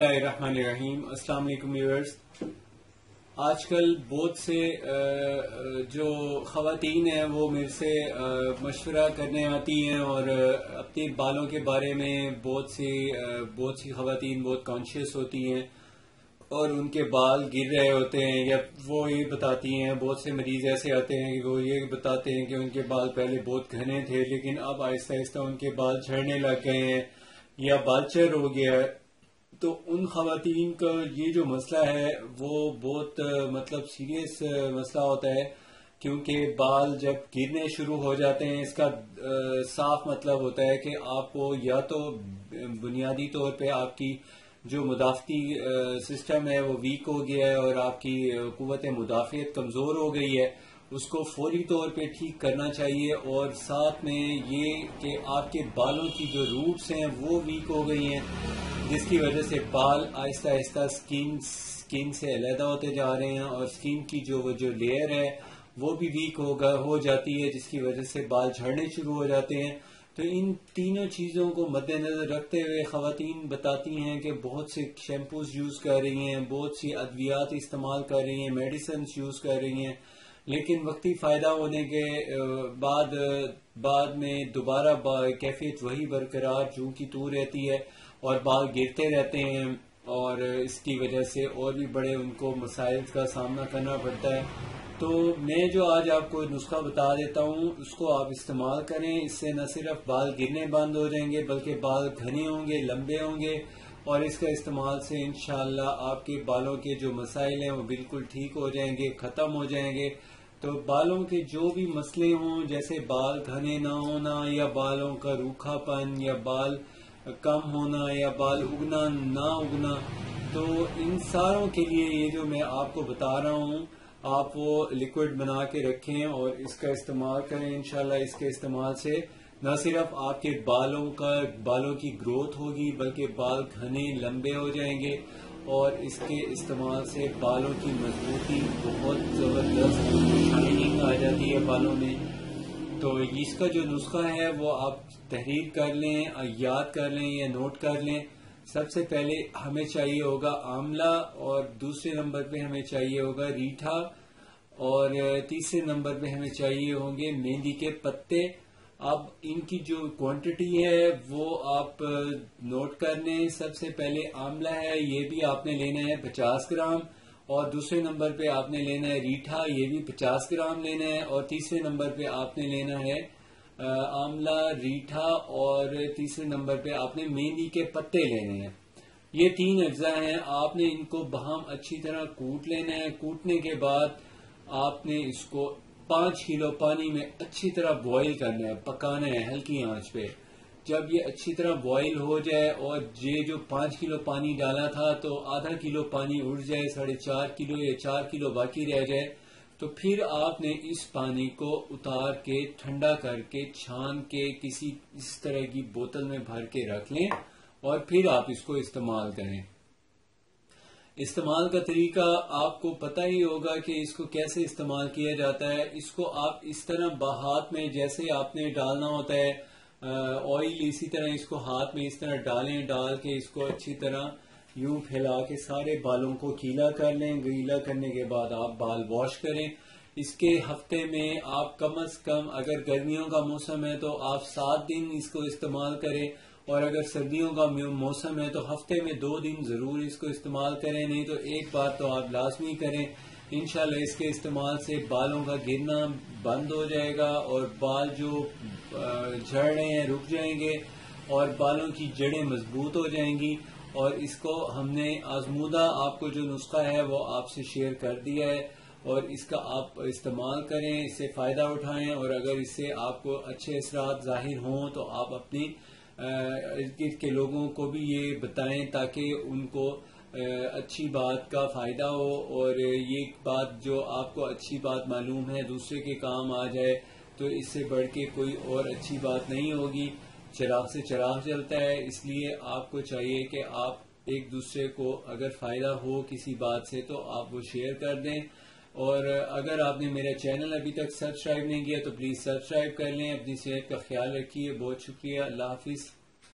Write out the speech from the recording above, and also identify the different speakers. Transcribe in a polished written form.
Speaker 1: الرحمن الرحیم۔ السلام علیکم ویورز۔ آج کل بہت سے جو خواتین ہیں وہ میرے سے مشورہ کرنے آتی ہیں اور اپنے بالوں کے بارے میں بہت سی خواتین بہت کانشیس ہوتی ہیں اور ان کے بال گر رہے ہوتے ہیں، یا وہ یہ بتاتی ہیں، بہت سے مریض ایسے آتے ہیں کہ وہ یہ بتاتے ہیں کہ ان کے بال پہلے بہت گھنے تھے لیکن اب آہستہ آہستہ ان کے بال جھڑنے لگ گئے ہیں یا بالچر ہو گیا ہے۔ تو ان خواتین کا یہ جو مسئلہ ہے وہ بہت سیریس مسئلہ ہوتا ہے، کیونکہ بال جب گرنے شروع ہو جاتے ہیں اس کا صاف مطلب ہوتا ہے کہ آپ کو یا تو بنیادی طور پہ آپ کی جو مدافعتی سسٹم ہے وہ ویک ہو گیا ہے اور آپ کی قوت مدافعت کمزور ہو گئی ہے، اس کو فوری طور پہ ٹھیک کرنا چاہیے، اور ساتھ میں یہ کہ آپ کے بالوں کی جو روٹس ہیں وہ ویک ہو گئی ہیں، جس کی وجہ سے بال آہستہ آہستہ سکین سے علیحدہ ہوتے جا رہے ہیں، اور سکین کی جو لیئر ہے وہ بھی ویک ہو جاتی ہے، جس کی وجہ سے بال جھڑنے شروع ہو جاتے ہیں۔ تو ان تینوں چیزوں کو مد نظر رکھتے ہوئے خواتین بتاتی ہیں کہ بہت سے شیمپوز یوز کر رہی ہیں، بہت سی ادویات استعمال کر رہی ہیں، میڈیسنز یوز کر رہی ہیں، لیکن وقتی فائدہ ہونے کے بعد میں دوبارہ کیفیت وہی برقرار جو کی تو رہتی ہے اور بال گرتے رہتے ہیں، اور اس کی وجہ سے اور بھی بڑے ان کو مسائل کا سامنا کرنا پڑتا ہے۔ تو میں جو آج آپ کو نسخہ بتا دیتا ہوں اس کو آپ استعمال کریں، اس سے نہ صرف بال گرنے بند ہو جائیں گے بلکہ بال گھنے ہوں گے، لمبے ہوں گے، اور اس کا استعمال سے انشاءاللہ آپ کے بالوں کے جو مسائل ہیں وہ بالکل ٹھیک ہو جائیں گے، ختم ہو جائیں گے۔ تو بالوں کے جو بھی مسئلے ہوں، جیسے بال گھنے نہ ہونا یا بالوں کا روکھا پن یا بال کم ہونا یا بال اگنا نہ اگنا، تو ان ساروں کے لیے یہ جو میں آپ کو بتا رہا ہوں آپ وہ لیکوڈ بنا کے رکھیں اور اس کا استعمال کریں۔ انشاءاللہ اس کے استعمال سے نہ صرف آپ کے بالوں کی گروتھ ہوگی بلکہ بال گھنے لمبے ہو جائیں گے، اور اس کے استعمال سے بالوں کی مضبوطی بہت زبردست شائننگ آ جاتی ہے بالوں میں۔ تو اس کا جو نسخہ ہے وہ آپ تحریر کر لیں، یاد کر لیں یا نوٹ کر لیں۔ سب سے پہلے ہمیں چاہیے ہوگا آملہ، اور دوسرے نمبر پہ ہمیں چاہیے ہوگا ریٹھا، اور تیسرے نمبر پہ ہمیں چاہیے ہوں گے مہندی کے پتے۔ اب ان کی جو کوانٹٹی ہے وہ آپ نوٹ کر لیں۔ سب سے پہلے آملہ ہے، یہ بھی آپ نے لینا ہے 50 گرام، اور دوسرے نمبر پہ آپ نے لینا ہے ریٹھا، یہ بھی 50 گرام لینا ہے، اور تیسرے نمبر پہ آپ نے لینا ہے آملہ، ریٹھا، اور تیسرے نمبر پہ آپ نے مہندی کے پتے لینے ہیں۔ یہ تین اجزاء ہیں، آپ نے ان کو باہم اچھی طرح کوٹ لینا ہے۔ کوٹنے کے بعد آپ نے اس کو 5 کلو پانی میں اچھی طرح بوائل کرنا ہے، پکانا ہے ہلکی آنچ پہ۔ جب یہ اچھی طرح بوائل ہو جائے اور یہ جو 5 کلو پانی ڈالا تھا تو آدھا کلو پانی اڑ جائے، 4.5 کلو یا 4 کلو باقی رہ جائے، تو پھر آپ نے اس پانی کو اتار کے ٹھنڈا کر کے چھان کے کسی اس طرح کی بوتل میں بھر کے رکھ لیں، اور پھر آپ اس کو استعمال کریں۔ استعمال کا طریقہ آپ کو پتہ ہی ہوگا کہ اس کو کیسے استعمال کیا جاتا ہے۔ اس کو آپ اس طرح ہاتھ میں جیسے آپ نے ڈالنا ہوتا ہے آئل، اسی طرح اس کو ہاتھ میں اس طرح ڈالیں، ڈال کے اس کو اچھی طرح یوں پھیلا کے سارے بالوں کو گیلا کر لیں۔ گیلا کرنے کے بعد آپ بال واش کریں۔ اس کے ہفتے میں آپ کم از کم، اگر گرمیوں کا موسم ہے تو آپ 7 دن اس کو استعمال کریں، اور اگر سردیوں کا موسم ہے تو ہفتے میں 2 دن ضرور اس کو استعمال کریں، نہیں تو ایک بار تو آپ لازمی کریں۔ انشاءاللہ اس کے استعمال سے بالوں کا گرنا بند ہو جائے گا، اور بال جو جھڑ رہے ہیں رک جائیں گے، اور بالوں کی جڑیں مضبوط ہو جائیں گی۔ اور اس کو ہم نے آزمودہ آپ کو جو نسخہ ہے وہ آپ سے شیئر کر دیا ہے، اور اس کا آپ استعمال کریں، اس سے فائدہ اٹھائیں، اور اگر اس سے آپ کو اچھے اثرات ظاہر ہوں تو آپ اپنی ارد گرد کے لوگوں کو بھی یہ بتائیں تاکہ ان کو اچھی بات کا فائدہ ہو، اور یہ بات جو آپ کو اچھی بات معلوم ہے دوسرے کے کام آ جائے تو اس سے بڑھ کے کوئی اور اچھی بات نہیں ہوگی۔ چراغ سے چراغ جلتا ہے، اس لیے آپ کو چاہیے کہ آپ ایک دوسرے کو اگر فائدہ ہو کسی بات سے تو آپ وہ شیئر کر دیں، اور اگر آپ نے میرا چینل ابھی تک سبسکرائب نہیں کیا تو پلیز سبسکرائب کر لیں۔ اپنی صحت کا خیال رکھیے، بہت شکریہ، اللہ حافظ۔